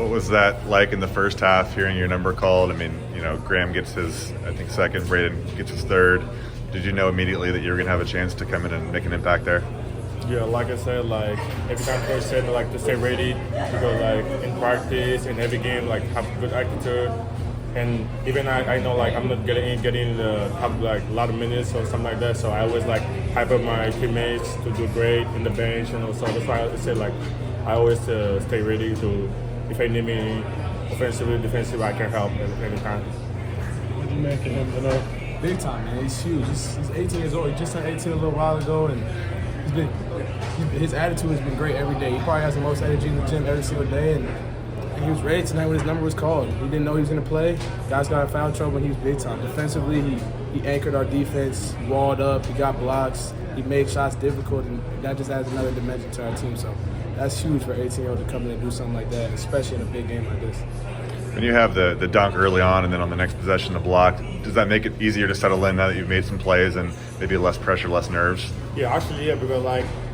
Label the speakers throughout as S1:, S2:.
S1: What was that like in the first half, hearing your number called? I mean, Graham gets his, I think, second, Braden gets his third. Did you know immediately that you were going to have a chance to come in and make an impact there?
S2: Yeah, like I said, every time coach said to stay ready, because in practice, in every game, have good attitude. And even I know I'm not getting to have a lot of minutes or something like that. So I always hype up my teammates to do great in the bench, So that's why I say I always stay ready to, if they need me offensively, defensively, I can help at any time.
S3: What do you make of him tonight?
S4: Big time, man. He's huge. He's 18 years old. He just turned 18 a little while ago, and his attitude has been great every day. He probably has the most energy in the gym every single day, and he was ready tonight when his number was called. He didn't know he was going to play. Guys got in foul trouble, and he was big time. Defensively, he anchored our defense, he walled up, he got blocks, he made shots difficult, and that just adds another dimension to our team. So that's huge for an 18-year-old to come in and do something like that, especially in a big game like this.
S1: When you have the dunk early on and then on the next possession the block, does that make it easier to settle in now that you've made some plays and maybe less pressure, less nerves?
S2: Yeah, actually, yeah, because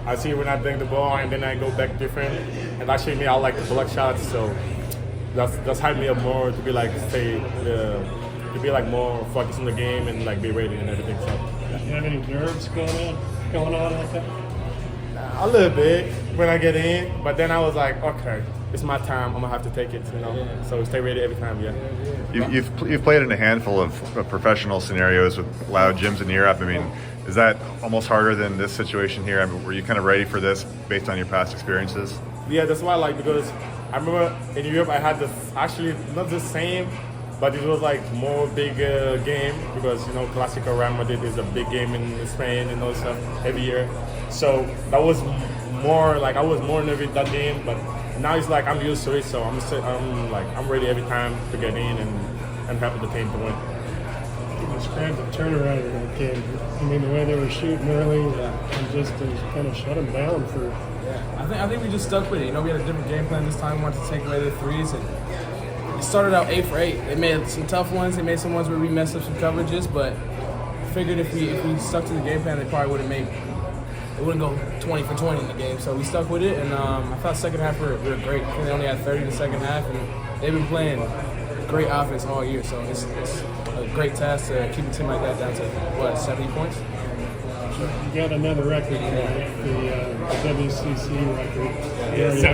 S2: I see when I dunk the ball and then I go back different, and actually me, I like the block shots, so that's hyped me up more to be more focused on the game and be ready and everything. So
S3: You have any nerves going on like that?
S2: a little bit when I get in, but then I was like, okay, it's my time. I'm gonna have to take it,
S4: Yeah.
S2: So stay ready every time, yeah.
S1: You've played in a handful of professional scenarios with loud gyms in Europe. I mean, is that almost harder than this situation here? I mean, were you kind of ready for this based on your past experiences?
S2: Yeah, that's why because I remember in Europe I had this, actually not the same, but it was more big game because Clásico Real Madrid is a big game in Spain and all stuff every year. So that was more I was more nervous that game, but now it's I'm used to it, so I'm ready every time to get in and help the team to win.
S3: Describe the turnaround of that game. I mean, the way they were shooting early and just kind of shut them down for.
S4: Yeah, I think we just stuck with it. We had a different game plan this time. We wanted to take away their threes, and it started out 8 for 8. They made some tough ones. They made some ones where we messed up some coverages, but figured if we stuck to the game plan, they probably would have made. It wouldn't go 20 for 20 in the game, so we stuck with it. And I thought second half we were great. I think they only had 30 in the second half, and they've been playing great offense all year. So it's a great task to keep a team like that down to 70 points.
S3: You got another record tonight, the WCC record.
S2: Yes, sir.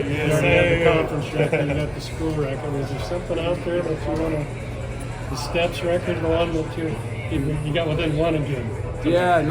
S3: You already had the conference record. You got the school record. Is there something out there that you want to? The steps record, the one that you got within one again.
S4: Yeah,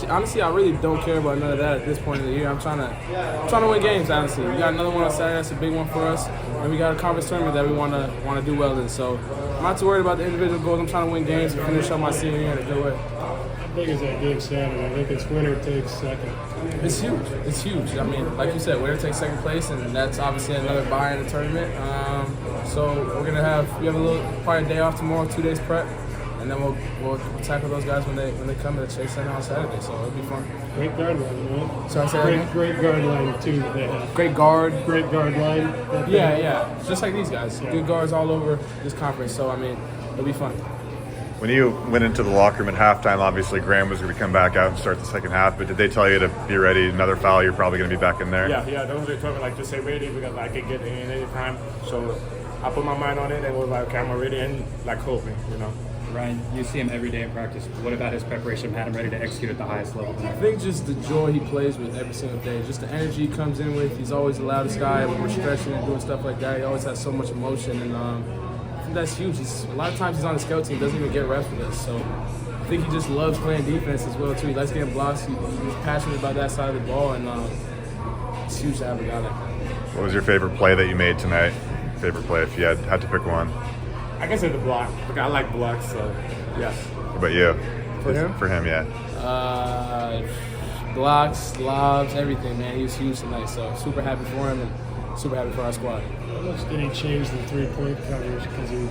S4: honestly, I really don't care about none of that at this point of the year. I'm trying to win games, honestly. We got another one on Saturday, that's a big one for us. And we got a conference tournament that we want to do well in. So I'm not too worried about the individual goals. I'm trying to win games and finish up my senior year in a good way.
S3: How big is that game Saturday? I think it's winner takes second.
S4: It's huge. It's huge. I mean, like you said, winner takes second place, and that's obviously another bye in the tournament. So we have probably a day off tomorrow, 2 days prep. And then we'll tackle those guys when they come to the Chase Center on Saturday. So it'll be fun.
S3: Great guard line, right?
S4: So I said
S3: great guard line too. They have
S4: great guard
S3: line.
S4: Yeah. Just like these guys, good guards all over this conference. So I mean, it'll be fun.
S1: When you went into the locker room at halftime, obviously Graham was going to come back out and start the second half. But did they tell you to be ready? Another foul, you're probably going to be back in there.
S2: Yeah. Those they told me to stay ready because I can get in any time. So I put my mind on it and was like, okay, I'm ready and hoping,
S5: Ryan, you see him every day in practice. What about his preparation had him ready to execute at the highest level?
S4: I think just the joy he plays with every single day, just the energy he comes in with. He's always the loudest guy when we're stretching and doing stuff like that. He always has so much emotion, and I think that's huge. A lot of times he's on the scout team, doesn't even get reps with us. So I think he just loves playing defense as well too. He likes getting blocks. He's passionate about that side of the ball, and it's huge to have a guy like that.
S1: What was your favorite play that you made tonight? Favorite play if you had to pick one?
S2: I guess it's the block. I like blocks, so yes.
S1: What about you?
S4: For him?
S1: For him, yeah.
S4: Blocks, lobs, everything, man. He was huge tonight, so super happy for him and super happy for our squad.
S3: How much did he change the three-point coverage because he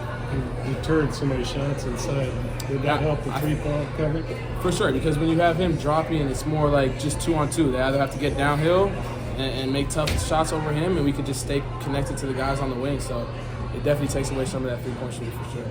S3: deterred so many shots inside? Did that help the three-point coverage?
S4: For sure, because when you have him dropping, it's more like just 2-on-2. They either have to get downhill and make tough shots over him, and we could just stay connected to the guys on the wing. So it definitely takes away some of that three-point shooting for sure.